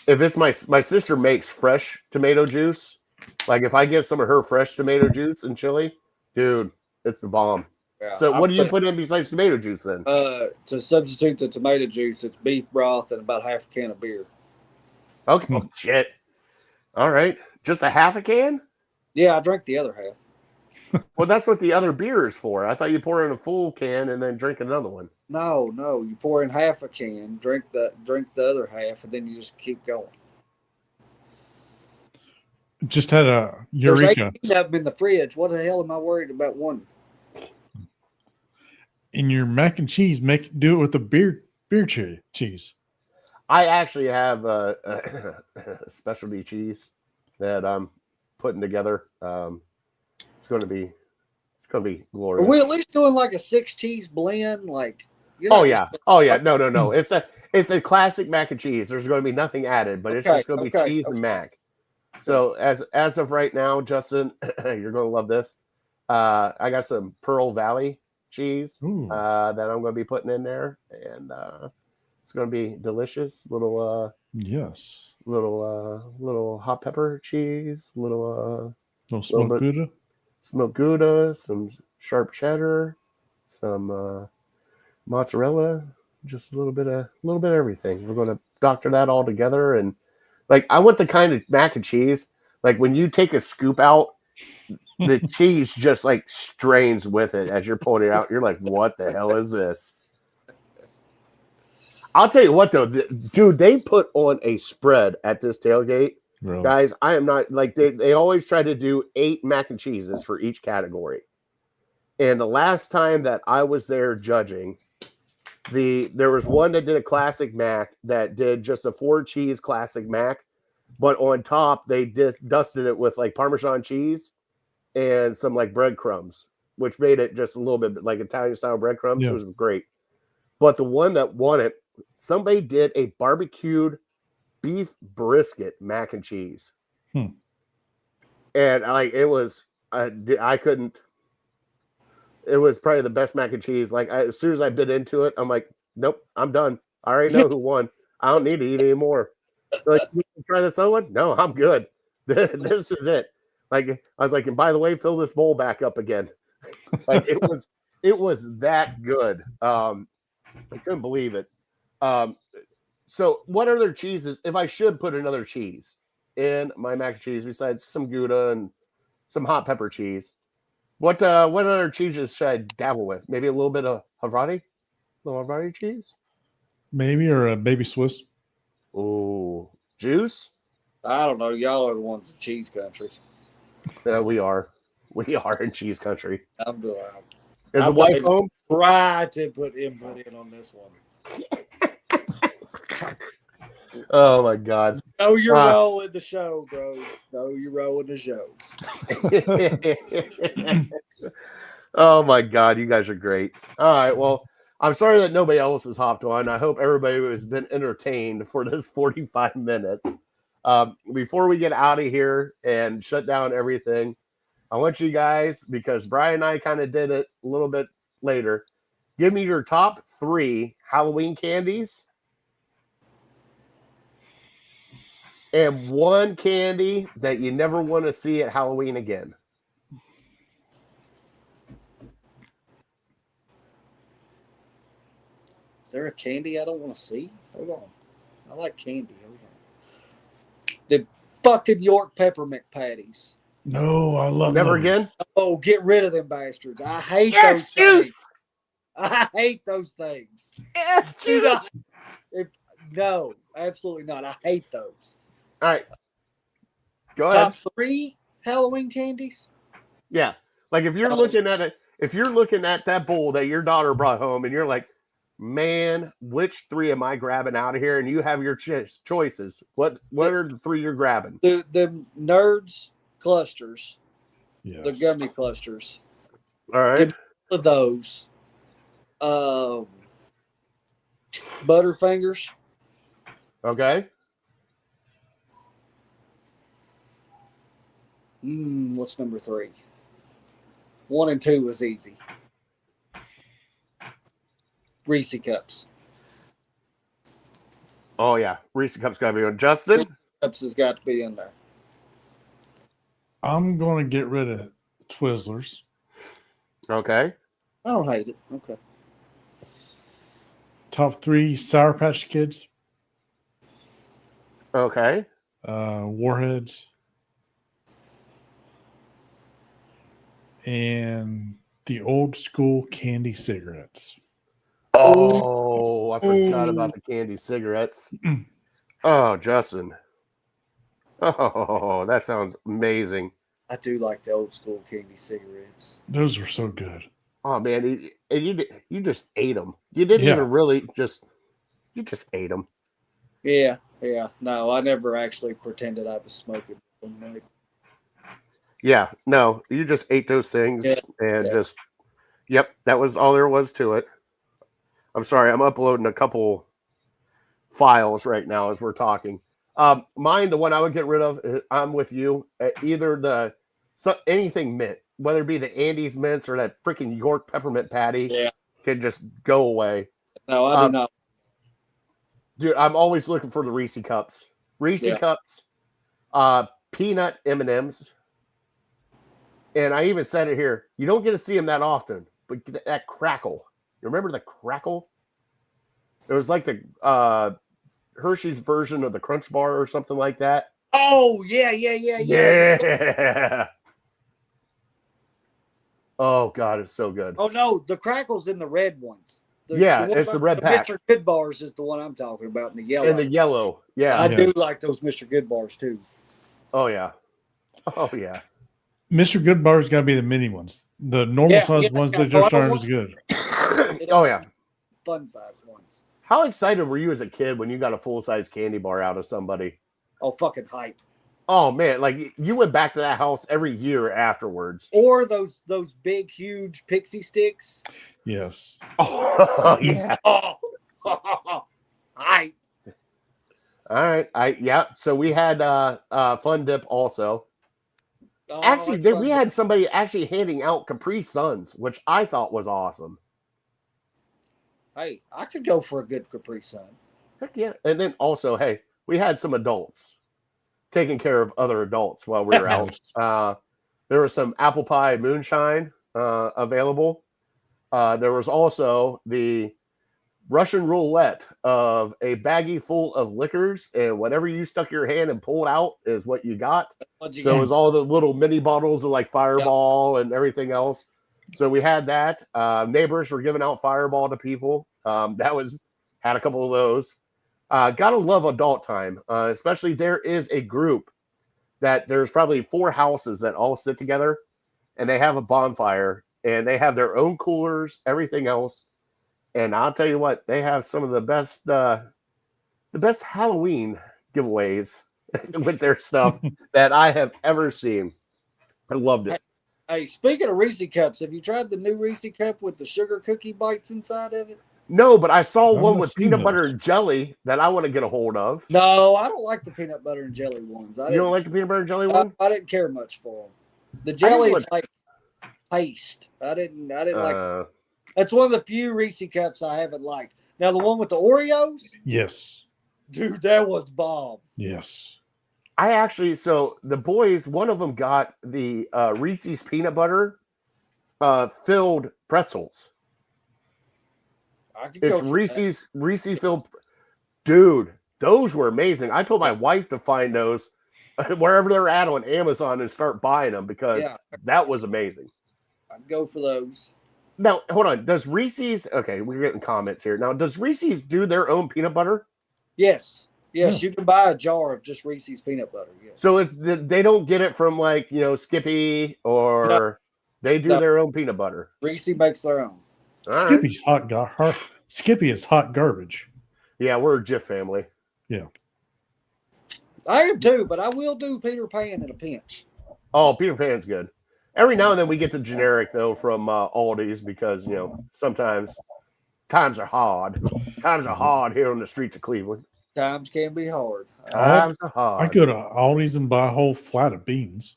if it's my sister makes fresh tomato juice, like if I get some of her fresh tomato juice and chili, dude, it's the bomb. yeah, So, what do you put in besides tomato juice then? To substitute the tomato juice, it's beef broth and about half a can of beer. Okay, oh, shit. All right, just a half a can. Yeah, I drank the other half. Well, that's what the other beer is for. I thought you pour in a full can and then drink another one. No, you pour in half a can, drink the other half, and then you just keep going. Just had a There's eureka 18 of them in the fridge. What the hell am I worried about one? in your mac and cheese. Do it with the beer cheese. I actually have a specialty cheese that I'm putting together. It's going to be glorious. Are we at least doing like a 6 cheese blend? Like, oh yeah. No. It's a classic mac and cheese. There's going to be nothing added, but it's just going to be cheese and mac. So as of right now, Justin, you're going to love this. I got some Pearl Valley cheese that I'm going to be putting in there, and it's going to be delicious. Little hot pepper cheese, little smoked Gouda, some sharp cheddar, some mozzarella, just a little bit of everything. We're going to doctor that all together, and like I want the kind of mac and cheese like when you take a scoop out, the cheese just like strains with it as you're pulling it out. You're like, what the hell is this? I'll tell you what though, dude, they put on a spread at this tailgate. Really? Guys, I am not like they always try to do 8 mac and cheeses for each category. And the last time that I was there judging, there was one that did a classic mac that did just a 4 cheese classic mac, but on top they dusted it with like Parmesan cheese and some like breadcrumbs, which made it just a little bit like Italian style breadcrumbs. Yeah. It was great. But the one that won it, somebody did a barbecued beef brisket mac and cheese. And like it was, I couldn't. It was probably the best mac and cheese. Like as soon as I bit into it, I'm like, nope, I'm done. I already know who won. I don't need to eat anymore. Like, you try this other one? No, I'm good. This is it. Like I was like, and by the way, fill this bowl back up again. Like it was that good. I couldn't believe it. So what other cheeses, if I should put another cheese in my mac and cheese besides some Gouda and some hot pepper cheese, what other cheeses should I dabble with? Maybe a little bit of Havarti? A little Havarti cheese? Maybe, or a baby Swiss. Oh, juice? I don't know. Y'all are the ones in cheese country. We are. We are in cheese country. I'm doing. Is the wife home? Try to put input in on this one. Oh my God! No, you're rolling the show, bro. No, you're rolling the show. Oh my God, you guys are great. All right, well, I'm sorry that nobody else has hopped on. I hope everybody has been entertained for this 45 minutes. Before we get out of here and shut down everything, I want you guys, because Brian and I kind of did it a little bit later, give me your top 3 Halloween candies. And 1 candy that you never want to see at Halloween again. Is there a candy I don't want to see? Hold on. I like candy. Hold on. The fucking York peppermint patties. No, I love Never those. Again? Oh, get rid of them bastards. I hate those things. I hate those things. Yes, juice. No, absolutely not. I hate those. All right. Go ahead. Top 3 Halloween candies? Yeah. Like if you're looking at it, if you're looking at that bowl that your daughter brought home and you're like, man, which 3 am I grabbing out of here? And you have your choices. What are the 3 you're grabbing? The Nerds clusters. Yes. The gummy clusters. All right. Give me of those. Butterfingers. Okay. What's number 3? 1 and 2 was easy. Reese Cups. Oh yeah, Reese Cup's got to be on. Justin. Cups has got to be in there. I'm going to get rid of Twizzlers. Okay. I don't hate it. Okay. Top 3 Sour Patch Kids. Okay. Warheads. And the old school candy cigarettes. Oh, I forgot about the candy cigarettes. Oh, Justin. Oh, that sounds amazing. I do like the old school candy cigarettes. Those were so good. Oh man, you just ate them. You didn't even really you just ate them. Yeah. No, I never actually pretended I was smoking them. Yeah, no, you just ate those things and just, yep, that was all there was to it. I'm sorry, I'm uploading a couple files right now as we're talking. Mine, the one I would get rid of, I'm with you. Either anything mint, whether it be the Andes mints or that freaking York peppermint patty, can just go away. No, I do not. Dude, I'm always looking for the Reese Cups. Reese Cups, peanut M&Ms. And I even said it here. You don't get to see them that often, but that crackle. You remember the crackle? It was like the Hershey's version of the Crunch Bar or something like that. Oh, yeah. Yeah. Oh, God, it's so good. Oh, no, the crackle's in the red ones. It's the red pack. Mr. Good bars is the one I'm talking about in the yellow. In the yellow, yeah. I do like those Mr. Good bars, too. Oh, yeah. Oh, yeah. Mr. Good Bar's got to be the mini ones. The normal size ones that just aren't as good. Oh, yeah. Fun size ones. How excited were you as a kid when you got a full-size candy bar out of somebody? Oh, fucking hype. Oh, man. Like, you went back to that house every year afterwards. Or those big, huge pixie sticks. Yes. Oh, yeah. Oh, hype. All right. So we had Fun Dip also. Oh, Actually, we had somebody actually handing out Capri Suns, which I thought was awesome. Hey, I could go for a good Capri Sun. Heck yeah. And then also, hey, we had some adults taking care of other adults while we were out. There was some apple pie moonshine available. There was also the Russian roulette of a baggie full of liquors, and whatever you stuck your hand and pulled out is what you got. So it was all the little mini bottles of like Fireball and everything else. So we had that. Neighbors were giving out Fireball to people. Had a couple of those. Gotta love adult time, especially there is a group that there's probably 4 houses that all sit together and they have a bonfire and they have their own coolers, everything else. And I'll tell you what, they have some of the best Halloween giveaways with their stuff that I have ever seen. I loved it. Hey, speaking of Reese Cups, have you tried the new Reese Cup with the sugar cookie bites inside of it? No, but I saw one with peanut butter and jelly that I want to get a hold of. No, I don't like the peanut butter and jelly ones. You don't like the peanut butter and jelly one? I didn't care much for them. The jelly is like paste. I didn't like. That's one of the few Reese Cups I haven't liked. Now the one with the Oreos. Yes. Dude, that was bomb. Yes. So the boys, one of them got the Reese's peanut butter filled pretzels. It's Reese filled. Dude, those were amazing. I told my wife to find those wherever they're at on Amazon and start buying them because that was amazing. I'd go for those. Now, hold on. Does Reese's, okay, we're getting comments here. Now, does Reese's do their own peanut butter? Yes. Yes, you can buy a jar of just Reese's peanut butter. Yes. So they don't get it from like, Skippy or they do their own peanut butter. Reese makes their own. Skippy's Skippy is hot garbage. Yeah, we're a Jif family. Yeah. I am too, but I will do Peter Pan in a pinch. Oh, Peter Pan's good. Every now and then we get the generic though from Aldi's because sometimes times are hard. Times are hard here on the streets of Cleveland. Times can be hard. Times are I hard. go to Aldi's and buy a whole flat of beans.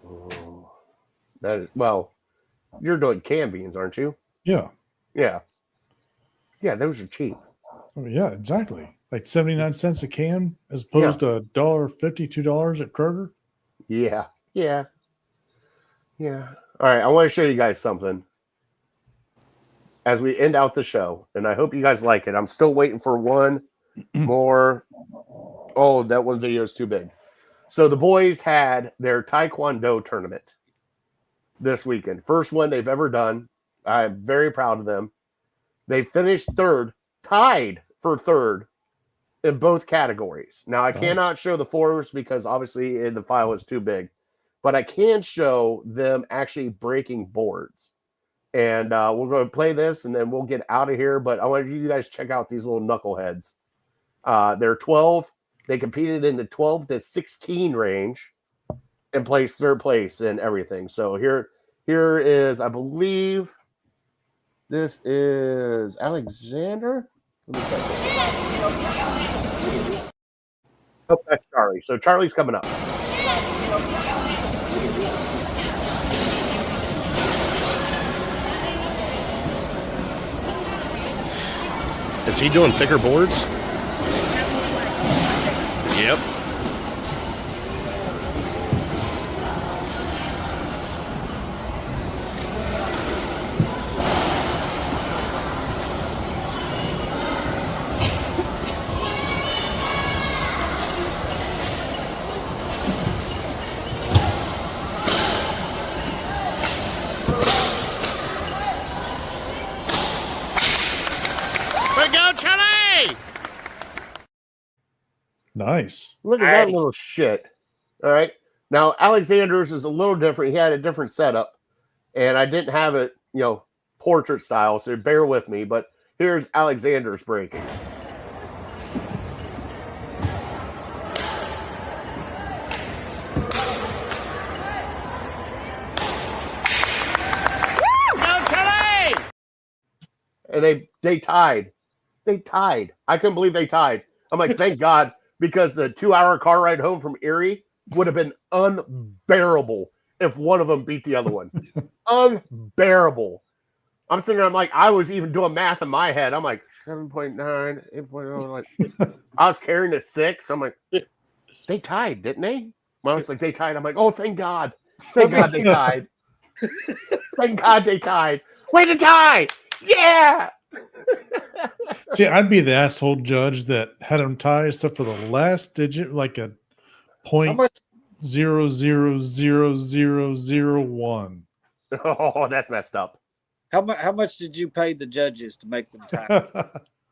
Oh, you're doing canned beans, aren't you? Yeah. Yeah. Yeah, those are cheap. Oh, yeah, exactly. Like 79 cents a can as opposed to $1.50, $2 at Kroger. Yeah. Yeah. Yeah. All right. I want to show you guys something as we end out the show, and I hope you guys like it. I'm still waiting for one more. Oh, that one video is too big. So the boys had their Taekwondo tournament this weekend. First one they've ever done. I'm very proud of them. They finished third, tied for third in both categories. Now, I cannot show the forms because obviously the file is too big, but I can show them actually breaking boards. And we're going to play this and then we'll get out of here. But I want you guys to check out these little knuckleheads. They're 12. They competed in the 12 to 16 range and placed third place in everything. So here is, I believe, this is Alexander. Let me check this. Oh, that's Charlie. So Charlie's coming up. Is he doing thicker boards? Yep. Way to go, Charlie! Nice. Look at that little shit. All right. Now, Alexander's is a little different. He had a different setup, and I didn't have it, portrait style, so bear with me. But here's Alexander's breaking. Go, Charlie! And they tied. They tied. I couldn't believe they tied. I'm like, thank God, because the 2-hour car ride home from Erie would have been unbearable if one of them beat the other one. Unbearable. I'm thinking, I was even doing math in my head. I'm like, 7.9, 8.0. Like, I was carrying the 6. I'm like, they tied, didn't they? Mom's like, they tied. I'm like, oh, thank God. Thank God they tied. Thank God they tied. Way to tie. Yeah. See, I'd be the asshole judge that had them tie except for the last digit, like a How much? 0.00001. Oh, that's messed up. How much did you pay the judges to make them tie?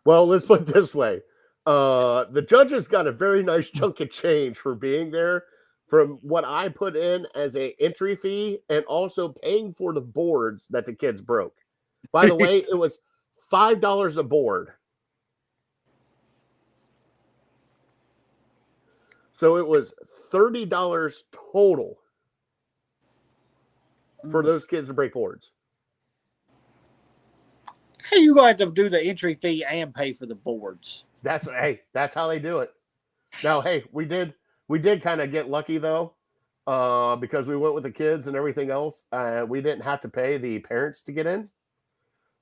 Well, let's put it this way. The judges got a very nice chunk of change for being there from what I put in as an entry fee and also paying for the boards that the kids broke. By the way, it was $5 a board. So it was $30 total for those kids to break boards. How you going to do the entry fee and pay for the boards? That's how they do it. Now, hey, we did kind of get lucky though, because we went with the kids and everything else. We didn't have to pay the parents to get in.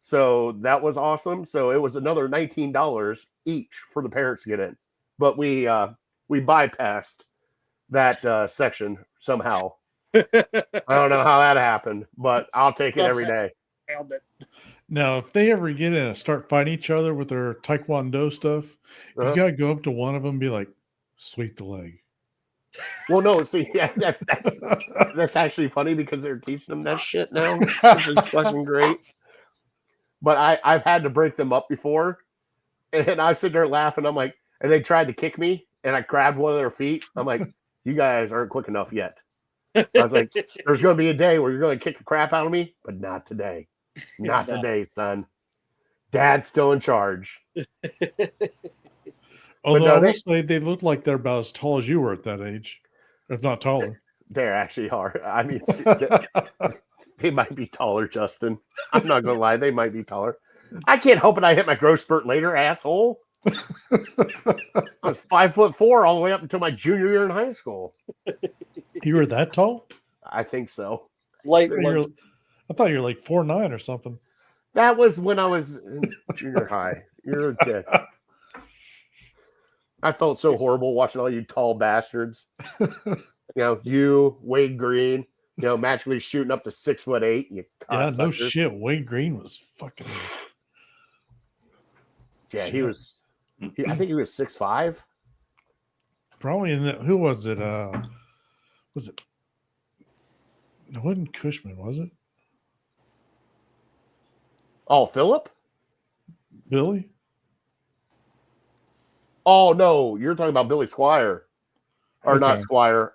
So that was awesome. So it was another $19 each for the parents to get in. But we bypassed that section somehow. I don't know how that happened, but I'll take it every day. Now, if they ever get in and start fighting each other with their Taekwondo stuff, you got to go up to one of them and be like, sweep the leg. Well, no, see, yeah, that's actually funny because they're teaching them that shit now, which is fucking great. But I've had to break them up before, and I sit there laughing. I'm like, and they tried to kick me, and I grabbed one of their feet. I'm like, you guys aren't quick enough yet. I was like, there's going to be a day where you're going to kick the crap out of me, but not today. Not today, son. Dad's still in charge. Although I will say they look like they're about as tall as you were at that age, if not taller. They're actually hard. I mean, they might be taller, Justin. I'm not gonna lie, they might be taller. I can't help it. I hit my growth spurt later, asshole. I was 5'4" all the way up until my junior year in high school. You were that tall? I think so. Late I thought you were like 4'9" or something. That was when I was in junior high. You're a dick. I felt so horrible watching all you tall bastards. You, Wade Green, magically shooting up to 6'8". You Yeah, no cocksucker. shit. Wade Green was fucking. Yeah, he was. I think he was 6'5". Probably in that. Who was it? Was it? It wasn't Cushman, was it? Oh, Phillip? Billy? Oh no, you're talking about Billy Squire, or not Okay. Squire?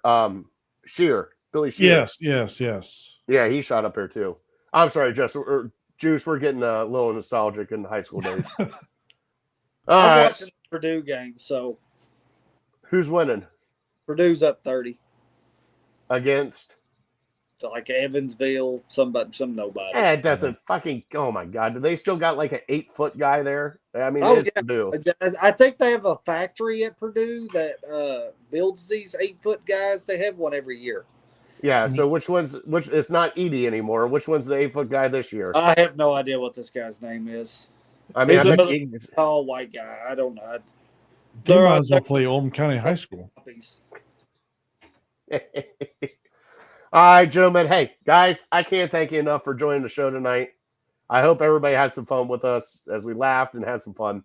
Shear, Billy Shear. Yes. Yeah, he shot up here too. I'm sorry, Juice. We're getting a little nostalgic in the high school days. All I'm right, watching the Purdue game, so who's winning Purdue's up 30 against? to like Evansville, some nobody. It doesn't fucking. Oh my god, do they still got like an 8-foot guy there? I mean, Oh, it's yeah. Purdue. I think they have a factory at Purdue that builds these 8-foot guys. They have one every year. Yeah. So which it's not Edie anymore. Which one's the 8-foot guy this year? I have no idea what this guy's name is. I mean, he's I another think tall white guy. I don't know. They might as well play Oldham County High School. All right, gentlemen. Hey, guys, I can't thank you enough for joining the show tonight. I hope everybody had some fun with us as we laughed and had some fun.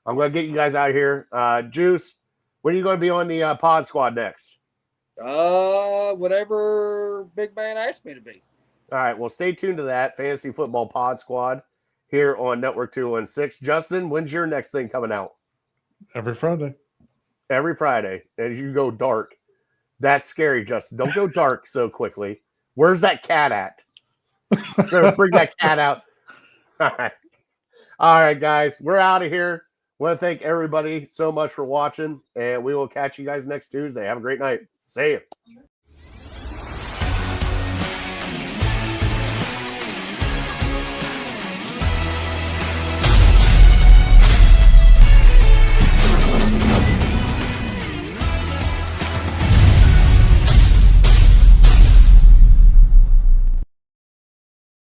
I'm going to get you guys out of here. Juice, when are you going to be on the pod squad next? Whatever Big Man asked me to be. All right, well, stay tuned to that Fantasy Football Pod Squad here on Network 216. Justin, when's your next thing coming out? Every Friday. Every Friday, as you go dark. That's scary, Justin. Don't go dark so quickly. Where's that cat at? Bring that cat out. All right, guys. We're out of here. Want to thank everybody so much for watching, and we will catch you guys next Tuesday. Have a great night. See you.